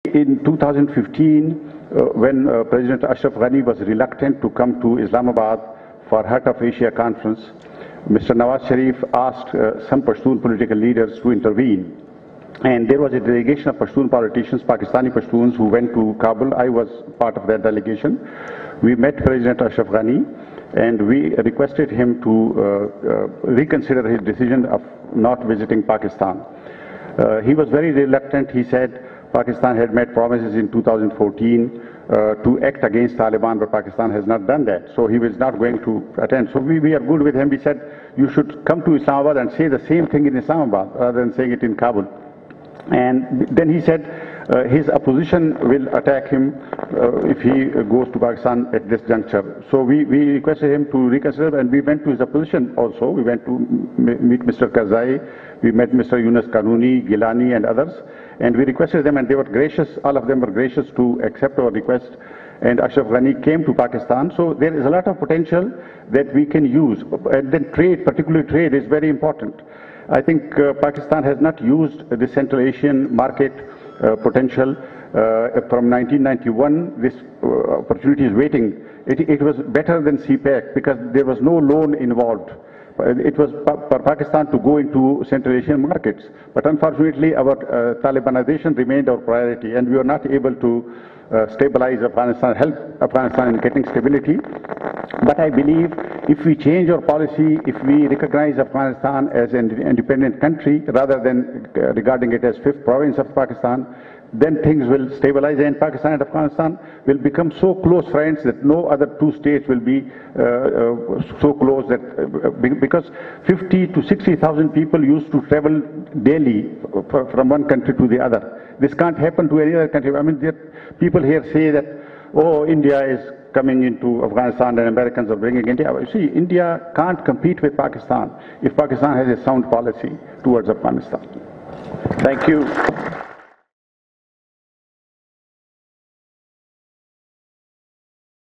In 2015, when President Ashraf Ghani was reluctant to come to Islamabad for Heart of Asia conference, Mr. Nawaz Sharif asked some Pashtun political leaders to intervene. And there was a delegation of Pashtun politicians, Pakistani Pashtuns, who went to Kabul. I was part of that delegation. We met President Ashraf Ghani and we requested him to reconsider his decision of not visiting Pakistan. He was very reluctant. He said Pakistan had made promises in 2014 to act against Taliban, but Pakistan has not done that. So he was not going to attend. So we are good with him. We said, you should come to Islamabad and say the same thing in Islamabad rather than saying it in Kabul. And then he said his opposition will attack him if he goes to Pakistan at this juncture. So we requested him to reconsider, and we went to his opposition also. We went to meet Mr. Karzai, we met Mr. Yunus Kanuni, Gilani and others, and we requested them, and they were gracious, all of them were gracious to accept our request. And Ashraf Ghani came to Pakistan. So there is a lot of potential that we can use. And then trade, particularly trade, is very important. I think Pakistan has not used the Central Asian market potential. From 1991, this opportunity is waiting. It was better than CPEC because there was no loan involved. It was for Pakistan to go into Central Asian markets. But unfortunately, our Talibanization remained our priority, and we were not able to stabilize Afghanistan, help Afghanistan in getting stability. But I believe if we change our policy, if we recognize Afghanistan as an independent country rather than regarding it as fifth province of Pakistan, then things will stabilize, and Pakistan and Afghanistan will become so close friends that no other two states will be so close that because 50 to 60,000 people used to travel daily from one country to the other. This can't happen to any other country. I mean, people here say that, oh, India is coming into Afghanistan and Americans are bringing India. See, India can't compete with Pakistan if Pakistan has a sound policy towards Afghanistan. Thank you.